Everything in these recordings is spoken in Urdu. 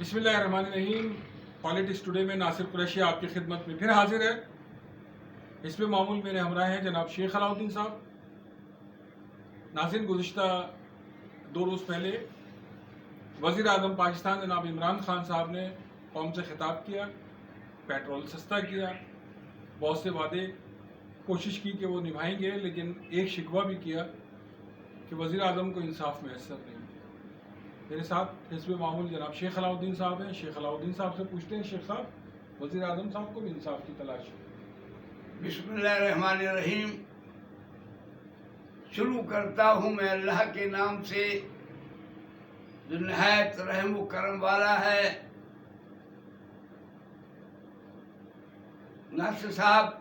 بسم اللہ الرحمن الرحیم. پالیٹکس ٹوڈے میں ناصر قریشی آپ کی خدمت میں پھر حاضر ہے. اس میں معمول میرے ہمراہ ہیں جناب شیخ علاؤدین صاحب. ناظرین، گزشتہ 2 روز پہلے وزیر اعظم پاکستان جناب عمران خان صاحب نے قوم سے خطاب کیا، پیٹرول سستا کیا، بہت سے وعدے کوشش کی کہ وہ نبھائیں گے، لیکن ایک شکوہ بھی کیا کہ وزیر اعظم کو انصاف میسر نہیں. میرے ساتھ حزب معمول جناب شیخ علاؤدین صاحب ہیں. شیخ علاؤدین صاحب سے پوچھتے ہیں، شیخ صاحب، وزیر اعظم صاحب کو بھی انصاف کی تلاش ہے. بسم اللہ الرحمن الرحیم. شروع کرتا ہوں میں اللہ کے نام سے جو نہایت رحم و کرم والا ہے. ناصر صاحب،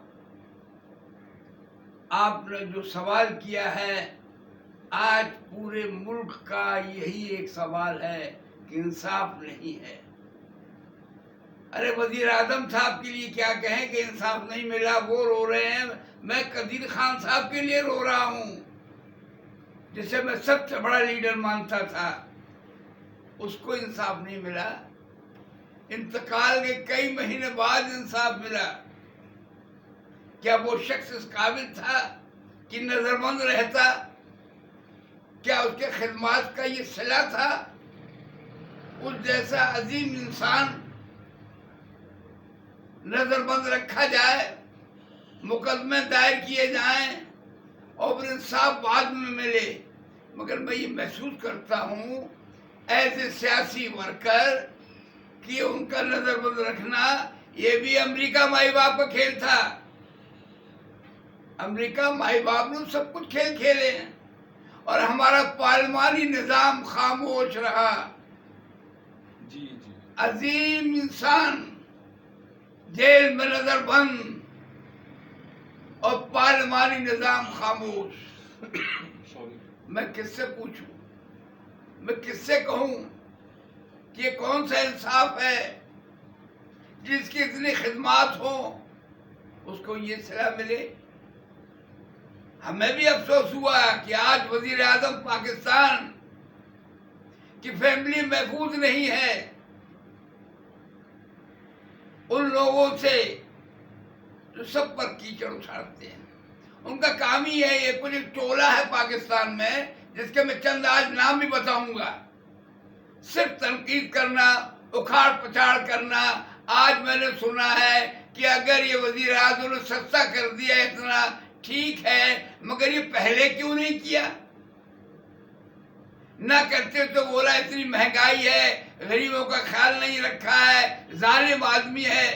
آپ نے جو سوال کیا ہے، آج پورے ملک کا یہی ایک سوال ہے کہ انصاف نہیں ہے. ارے وزیر اعظم صاحب کے لیے کیا کہیں کہ انصاف نہیں ملا، وہ رو رہے ہیں. میں قدیر خان صاحب کے لیے رو رہا ہوں، جسے میں سب سے بڑا لیڈر مانتا تھا. اس کو انصاف نہیں ملا. انتقال کے کئی مہینے بعد انصاف ملا. کیا وہ شخص اس قابل تھا کہ نظر بند رہتا؟ کیا اس کے خدمات کا یہ صلہ تھا؟ اس جیسا عظیم انسان نظر بند رکھا جائے، مقدمے دائر کیے جائیں اور پھر انصاف بعد میں ملے. مگر میں یہ محسوس کرتا ہوں ایز اے سیاسی ورکر کہ ان کا نظر بند رکھنا یہ بھی امریکہ مائی باپ کا کھیل تھا. امریکہ مائی باپ نے سب کچھ کھیل کھیلے ہیں اور ہمارا پارلیمانی نظام خاموش رہا. جی. عظیم انسان جیل میں نظر بند اور پارلیمانی نظام خاموش. میں کس سے پوچھوں، میں کس سے کہوں کہ یہ کون سا انصاف ہے؟ جس کی اتنی خدمات ہوں اس کو یہ صلہ ملے. ہمیں بھی افسوس ہوا کہ آج وزیر اعظم پاکستان کی فیملی محفوظ نہیں ہے ان لوگوں سے جو سب پر کیچڑ اچھالتے ہیں. ان کا کام ہی ہے، یہ کچھ ایک ٹولہ ہے پاکستان میں جس کے میں چند آج نام بھی بتاؤں گا. صرف تنقید کرنا، اکھاڑ پچھاڑ کرنا. آج میں نے سنا ہے کہ اگر یہ وزیر اعظم نے سستا کر دیا اتنا ٹھیک ہے، مگر یہ پہلے کیوں نہیں کیا؟ نہ کرتے تو بولا اتنی مہنگائی ہے، غریبوں کا خیال نہیں رکھا ہے، ظالم آدمی ہے.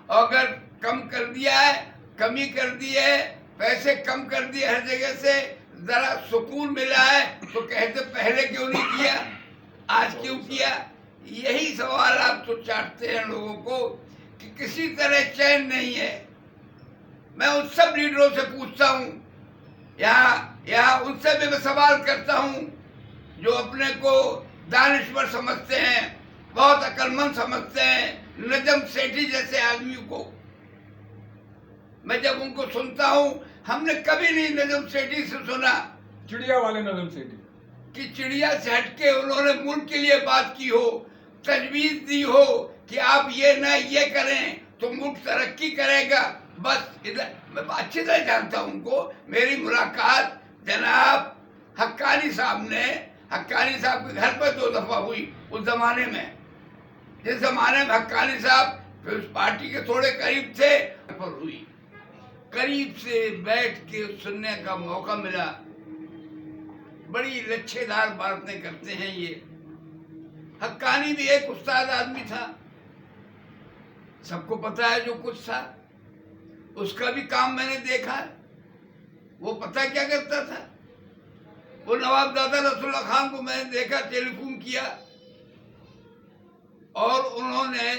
اور اگر کم کر دیا ہے، کمی کر دی ہے، پیسے کم کر دیے ہر جگہ سے، ذرا سکون ملا ہے تو کہتے پہلے کیوں نہیں کیا، آج کیوں کیا؟ یہی سوال آپ تو چاہتے ہیں لوگوں کو کہ کسی طرح چین نہیں ہے. میں ان سب لیڈروں سے پوچھتا ہوں، یہاں ان سے بھی میں سوال کرتا ہوں جو اپنے کو دانشور سمجھتے ہیں، بہت عقل مند سمجھتے ہیں. نجم سیٹھی جیسے آدمی کو میں جب ان کو سنتا ہوں، ہم نے کبھی نہیں نجم سیٹھی سے سنا چڑیا والے نظم سیٹھی کہ چڑیا سے ہٹ کے انہوں نے ملک کے لیے بات کی ہو، تجویز دی ہو کہ آپ یہ نہ یہ کریں تو ملک ترقی کرے گا. بس میں اچھی طرح جانتا ہوں ان کو. میری ملاقات جناب حقانی صاحب کے گھر پہ 2 دفعہ ہوئی اس زمانے میں، جس زمانے میں حقانی صاحب پھر اس پارٹی کے تھوڑے قریب تھے، پر ہوئی. قریب سے بیٹھ کے سننے کا موقع ملا. بڑی لچھے دار باتیں کرتے ہیں یہ. حقانی بھی ایک استاد آدمی تھا، سب کو پتا ہے جو کچھ تھا. اس کا بھی کام میں نے دیکھا. وہ پتہ کیا کرتا تھا؟ وہ نواب دادا رسول اللہ خان کو میں نے دیکھا، ٹیلی فون کیا اور انہوں نے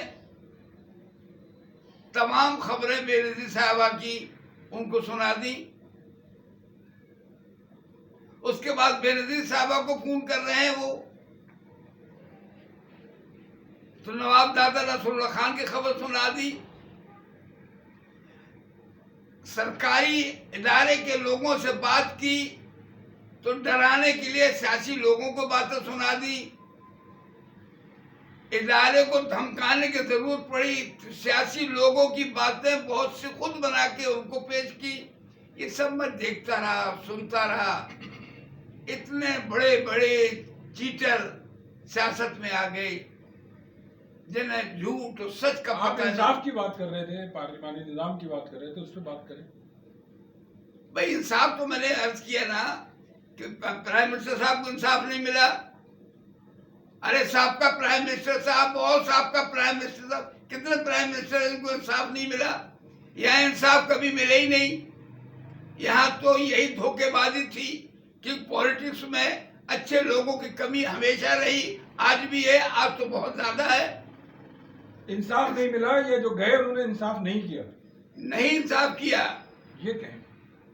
تمام خبریں بے نظیر صاحبہ کی ان کو سنا دی. اس کے بعد بے نظیر صاحبہ کو فون کر رہے ہیں وہ، تو نواب دادا رسول اللہ خان کی خبر سنا دی. سرکاری ادارے کے لوگوں سے بات کی تو ڈرانے کے لیے سیاسی لوگوں کو باتیں سنا دی. ادارے کو دھمکانے کی ضرورت پڑی، سیاسی لوگوں کی باتیں بہت سی خود بنا کے ان کو پیش کی، یہ سب میں دیکھتا رہا، سنتا رہا۔ اتنے بڑے بڑے چیٹر سیاست میں آ گئے جنہیں جھوٹ اور سچ کا آپ پتہ نہیں۔ انصاف کی بات کر رہے تھے، پارلیمانی نظام کی بات کر رہے تھے، اس پہ بات کریں۔ بھائی انصاف تو میں نے عرض کیا نا کہ پرائم منسٹر صاحب کو انصاف نہیں ملا۔ ارے سابقہ پرائم منسٹر صاحب اور سابقہ پرائم منسٹر صاحب، کتنے پرائم منسٹر ان کو انصاف نہیں ملا؟ یہاں انصاف کبھی ملے ہی نہیں۔ یہاں تو یہی دھوکے بازی تھی کہ پولیٹکس میں اچھے لوگوں کی کمی ہمیشہ رہی، آج بھی ہے، آج تو بہت زیادہ ہے۔ انصاف نہیں ملا، یہ جو گئے انہوں نے انصاف نہیں کیا، نہیں انصاف کیا، یہ کہیں۔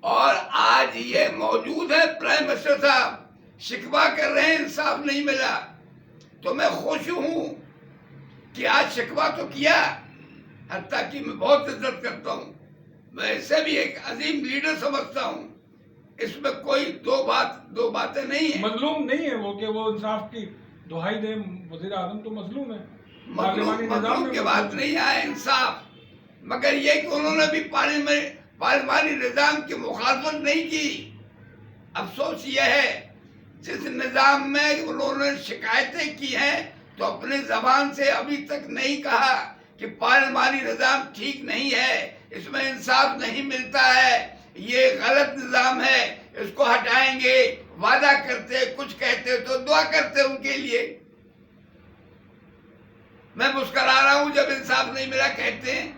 اور آج یہ موجود ہے پرائم منسٹر صاحب شکوہ کر رہے ہیں انصاف نہیں ملا، تو میں خوش ہوں کہ آج شکوہ تو کیا، حتیٰ کہ میں بہت عزت کرتا ہوں، میں اسے بھی ایک عظیم لیڈر سمجھتا ہوں، اس میں کوئی دو باتیں نہیں ہیں۔ مظلوم نہیں ہے وہ کہ وہ انصاف کی دہائی دیں، وزیر اعظم تو مظلوم ہے، پارلیمانی نظام مظلوم میں کی بات نہیں ہے، انصاف، مگر یہ کہ انہوں نے بھی پارلیمانی نظام کی مخالفت نہیں کی۔ افسوس یہ ہے جس نظام میں انہوں نے شکایتیں کی ہیں تو اپنی زبان سے ابھی تک نہیں کہا کہ پارلیمانی نظام ٹھیک نہیں ہے، اس میں انصاف نہیں ملتا ہے، یہ غلط نظام ہے، اس کو ہٹائیں گے، وعدہ کرتے، کچھ کہتے تو دعا کرتے ان کے لیے۔ میں مسکرا رہا ہوں جب انصاف نہیں ملا کہتے ہیں،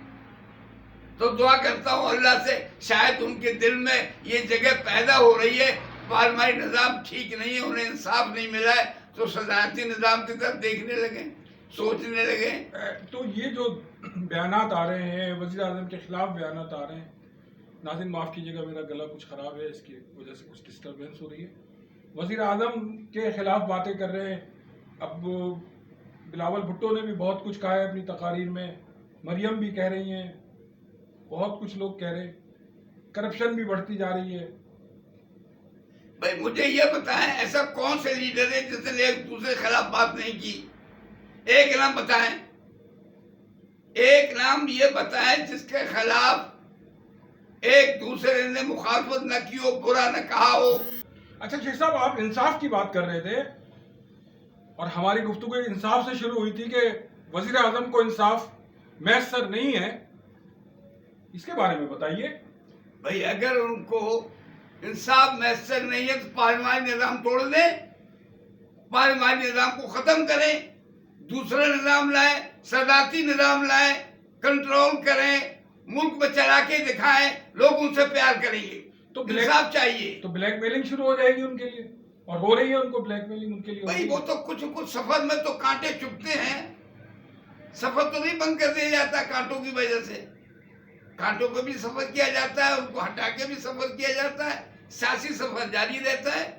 تو دعا کرتا ہوں اللہ سے شاید ان کے دل میں یہ جگہ پیدا ہو رہی ہے، پارلیمانی نظام ٹھیک نہیں ہے، انہیں انصاف نہیں ملا ہے، تو صدارتی نظام کی طرف دیکھنے لگے، سوچنے لگے۔ تو یہ جو بیانات آ رہے ہیں، وزیر اعظم کے خلاف بیانات آ رہے ہیں، ناظرین معاف کیجیے گا میرا گلا کچھ خراب ہے، اس کی وجہ سے کچھ ڈسٹربنس ہو رہی ہے۔ وزیر اعظم کے خلاف باتیں کر رہے ہیں، اب بلاول بھٹو نے بھی بہت کچھ کہا ہے اپنی تقاریر میں، مریم بھی کہہ رہی ہیں، بہت کچھ لوگ کہہ رہے ہیں، کرپشن بھی بڑھتی جا رہی ہے۔ بھائی مجھے یہ بتائیں ایسا کون سے لیڈر ہے جس نے ایک دوسرے کے خلاف بات نہیں کی؟ ایک نام بتائیں، ایک نام یہ بتائیں جس کے خلاف ایک دوسرے نے مخالفت نہ کی ہو، برا نہ کہا ہو۔ اچھا شیخ صاحب، آپ انصاف کی بات کر رہے تھے اور ہماری گفتگو انصاف سے شروع ہوئی تھی کہ وزیر اعظم کو انصاف میسر نہیں ہے، اس کے بارے میں بتائیے۔ بھائی اگر ان کو انصاف میسر نہیں ہے تو پارلیمانی نظام توڑ دیں، پارلیمانی نظام کو ختم کریں، دوسرا نظام لائیں، صدارتی نظام لائیں، کنٹرول کریں، ملک میں چلا کے دکھائیں، لوگ ان سے پیار کریں گے۔ تو انصاف چاہیے۔ تو بلیک میلنگ شروع ہو جائے گی ان کے لیے، اور ہو رہی ہے ان کو بلیک میلنگ ان کے لیے۔ بھائی وہ تو کچھ سفر میں تو کانٹے چبھتے ہیں، سفر تو نہیں بند کر دیا جاتا کانٹوں کی وجہ سے، کانٹوں کو بھی سفر کیا جاتا ہے، ان کو ہٹا کے بھی سفر کیا جاتا ہے، سیاسی سفر جاری رہتا ہے۔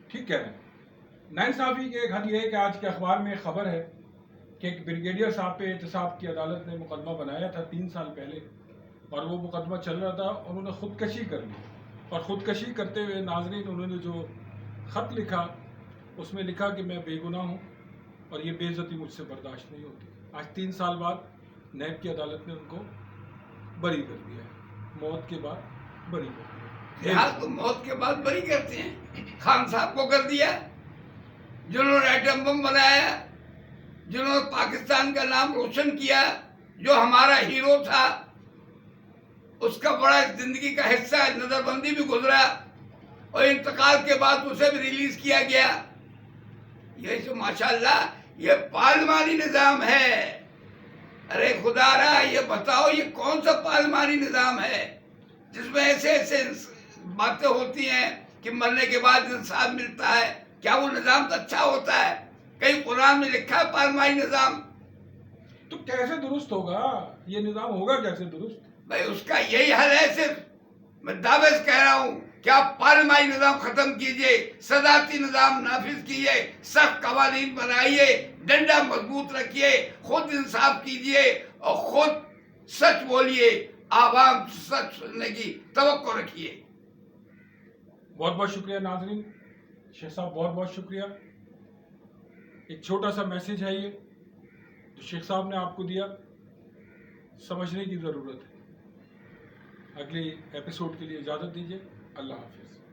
ٹھیک کہہ رہے ہیں۔ ناانصافی کے ایک حد یہ ہے کہ آج کے اخبار میں خبر ہے کہ ایک بریگیڈیئر صاحب پہ احتساب کی عدالت نے مقدمہ بنایا تھا 3 سال پہلے، اور وہ مقدمہ چل رہا تھا اور انہوں نے خودکشی کر لی، اور خودکشی کرتے ہوئے ناظرین انہوں نے جو خط لکھا اس میں لکھا کہ میں بے گناہ ہوں اور یہ بے عزتی مجھ سے برداشت نہیں ہوتی۔ آج 3 سال بعد نیب کی عدالت نے ان کو بری کر دیا ہے، موت کے بعد بری کر دیا۔ یہاں تو موت کے بعد بری کرتے ہیں، خان صاحب کو کر دیا، جنہوں نے ایٹم بم بنایا، جنہوں نے پاکستان کا نام روشن کیا، جو ہمارا ہیرو تھا، اس کا بڑا زندگی کا حصہ نظر بندی بھی گزرا اور انتقال کے بعد اسے بھی ریلیز کیا گیا۔ یہ جو ماشاءاللہ یہ پارلیمانی نظام ہے۔ ارے خدا را یہ بتاؤ یہ کون سا پارلیمانی نظام ہے جس میں ایسے ایسے باتیں ہوتی ہیں کہ مرنے کے بعد انصاف ملتا ہے؟ کیا وہ نظام تو اچھا ہوتا ہے؟ کہیں قرآن میں لکھا ہے پارلیمانی نظام؟ تو کیسے درست ہوگا یہ نظام؟ ہوگا کیسے درست؟ بھائی اس کا یہی حل ہے، صرف میں دعوے سے کہہ رہا ہوں کہ آپ پارلیمانی نظام ختم کیجئے، صدارتی نظام نافذ کیجئے، سخت قوانین بنائیے، ڈنڈا مضبوط رکھیے، خود انصاف کیجئے اور خود سچ بولیے، عوام سچ سننے کی توقع رکھیے۔ بہت بہت شکریہ ناظرین، شیخ صاحب بہت بہت شکریہ۔ ایک چھوٹا سا میسج ہے یہ جو شیخ صاحب نے آپ کو دیا، سمجھنے کی ضرورت ہے۔ اگلی ایپیسوڈ کے لیے اجازت دیجیے، اللہ حافظ۔